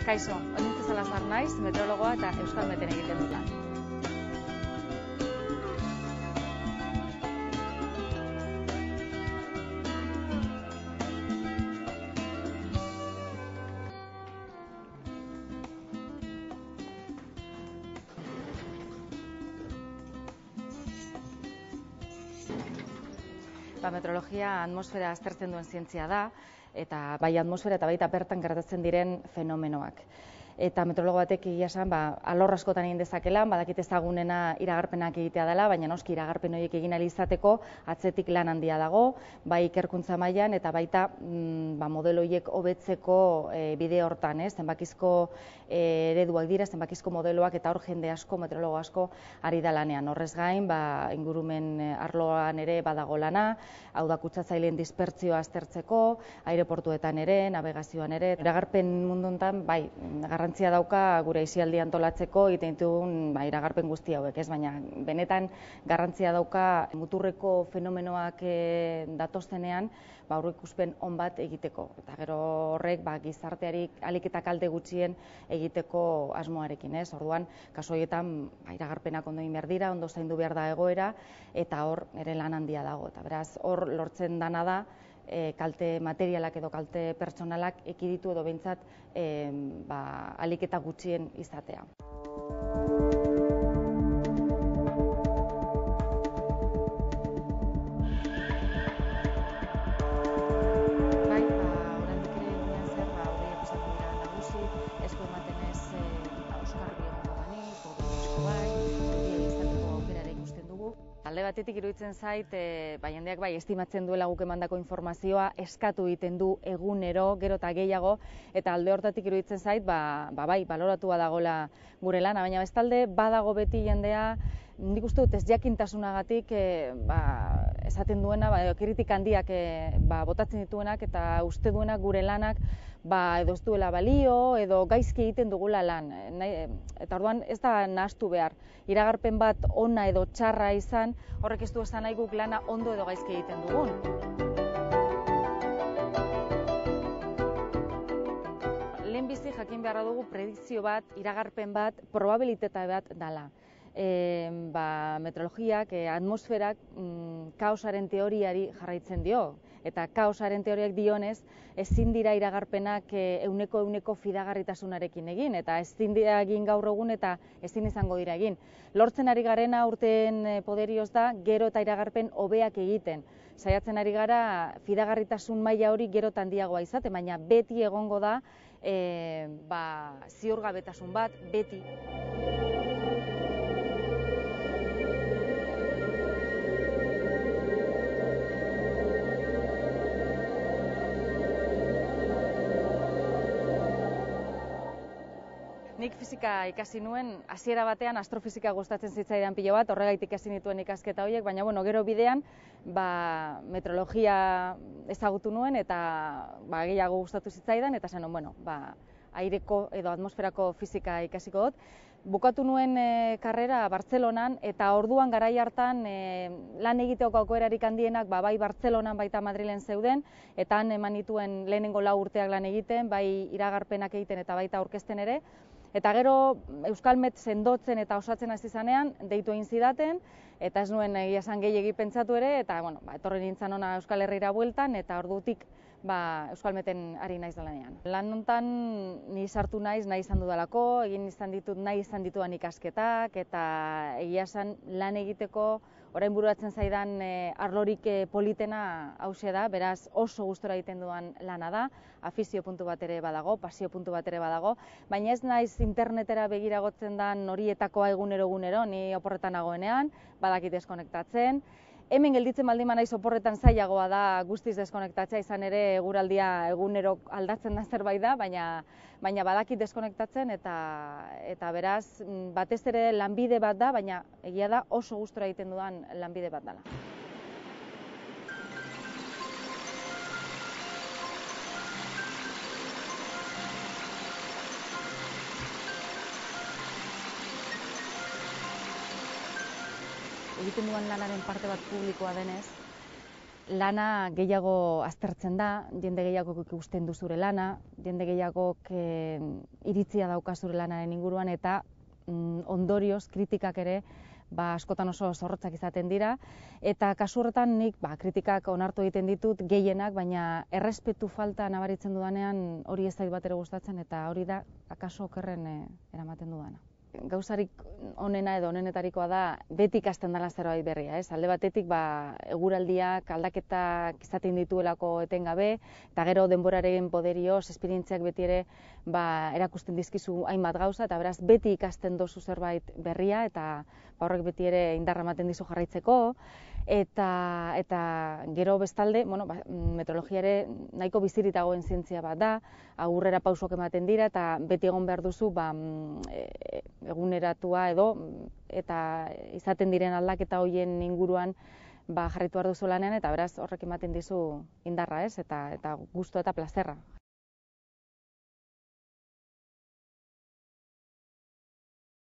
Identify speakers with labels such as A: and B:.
A: Kaixo, Onintza Salazar naiz, meteorologoa eta Euskalmeten egiten dut lan. Meteorologia atmosfera aztertzen duen zientzia da, eta bai atmosfera eta baita bertan gertatzen diren fenomenoak. Eta meteorologo batek egia esan, alor askotan egin dezakela, badakit ezagunena iragarpenak egitea dela, baina noski iragarpen horiek egin ahal izateko atzetik lan handia dago, bai ikerkuntza mailan eta baita modelo horiek hobetzeko bide hortan, zenbakizko ereduak dira, zenbakizko modeloak eta hor jende asko, meteorologo asko ari da lanean. Horrez gain, ingurumen arloan ere badago lana, hau da kutsatzaileen dispertsioa aztertzeko, aireportuetan ere, navegazioan ere. Iragarpen mundu honetan, bai, garrantzia dauka gure aisialdia antolatzeko egiten ditugun iragarpen guzti hauek, baina benetan garrantzia dauka muturreko fenomenoak datoztenean aurreikuspen on bat egiteko. Eta gero horrek gizarteari ahalik eta kalte gutxien egiteko asmoarekin. Orduan, kasu horietan iragarpenak ondo egin behar dira, ondo zaindu behar da egoera, eta hor ere lan handia dago. Eta beraz, hor lortzen dana da, kalte materialak edo kalte pertsonalak ekiditu edo behintzat ahalik eta gutxien izatea. Alde batetik iruditzen zait, jendeak estimatzen duela guk emandako informazioa, eskatu egiten du egunero, gero eta gehiago, eta alde hortatik iruditzen zait, baloratua dagoela gure lana, baina bestalde badago beti jendea, nik uste dut ez jakintasunagatik esaten duena, kritika handiak botatzen dituenak eta uste duenak gure lanak edo ez duela balio edo gaizki egiten dugula lan. Eta orduan ez da nahastu behar. Iragarpen bat ona edo txarra izan, horrek ez du esan nahi guk lana ondo edo gaizki egiten dugun. Lehenbizi jakin beharra dugu predikzio bat, iragarpen bat, probabilitate bat dela. Meteorologiak, atmosferak kaosaren teoriari jarraitzen dio. Eta kaosaren teoriak dionez, ezin dira iragarpenak ehuneko fidagarritasunarekin egin, eta ezin dira egin gaur egun eta ezin izango dira egin. Lortzen ari garena urteen poderioz da, gero eta iragarpen hobeak egiten. Saiatzen ari gara fidagarritasun maila hori gero eta handiagoa izaten, baina beti egongo da ziurgabetasun bat, beti. Nik fisika ikasi nuen, hasiera batean astrofisika gustatzen zitzaidan pilo bat, horregaitik ikasi nituen ikasketa horiek, baina gero bidean meteorologia ezagutu nuen eta gehiago gustatu zitzaidan, eta zen aireko edo atmosferako fisika ikasiko dut. Bukatu nuen karrera Bartzelonan, eta orduan garai hartan lan egiteoko aukerarik handienak bai Bartzelonan baita Madrilen zeuden, eta han eman nituen lehenengo 4 urteak lan egiten, bai iragarpenak egiten eta baita aurkezten ere. Eta gero Euskalmet sendotzen eta osatzen hasi zanean, deitu egin zidaten, eta ez nuen egia esan gehiegi pentsatu ere, eta etorri nintzen hona Euskal Herrira bueltan, eta ordutik Euskalmeten ari naiz lanean. Lan honetan ni sartu naiz nahi izan dudalako, egin izan ditut nahi izan ditudan ikasketak, eta egia esan lan egiteko orain bururatzen zaidan arlorik politena hauxe da, beraz oso gustora egiten dudan lana da, afizio puntu bat ere badago, pasio puntu bat ere badago, baina ez naiz internetera begiragotzen dan horietakoa egunero, ni oporretan nagoenean, badakit deskonektatzen. Hemen gelditzen baldin naiz oporretan zailagoa da guztiz deskonektatzea, izan ere eguraldia egunero aldatzen da zerbait da, baina badakit deskonektatzen eta beraz batez ere lanbide bat da, baina egia da oso gustora egiten dudan lanbide bat dela. Egiten duan lanaren parte bat publikoa denez, lana gehiago aztertzen da, jende gehiago ikusten du zure lana, jende gehiago iritzia dauka zure lanaren inguruan, eta ondorioz kritikak ere askotan oso zorrotzak izaten dira, eta kasu horretan nik kritikak onartu egiten ditut gehienak, baina errespetu falta nabaritzen dudanean hori ez zait batere gustatzen, eta hori da akaso okerren eramaten dudana. Gauzarik onena edo onenetarikoa da beti ikasten dela zerbait berria, ez? Alde batetik eguraldiak aldaketak izaten dituelako etengabe, eta gero denboraren poderioz, esperientziak beti ere erakusten dizkizu hainbat gauza, eta beraz beti ikasten dozu zerbait berria, eta horrek beti ere indarra ematen dizu jarraitzeko, eta gero bestalde, meteorologia ere nahiko bizirik dagoen zientzia bat da, aurrera pausok ematen dira, eta beti egon behar duzu eguneratua edo, eta izaten diren aldaketa horien inguruan jarraitu behar duzu lanean, eta beraz horrek ematen dizu indarra, ez? Eta gustu eta plazerra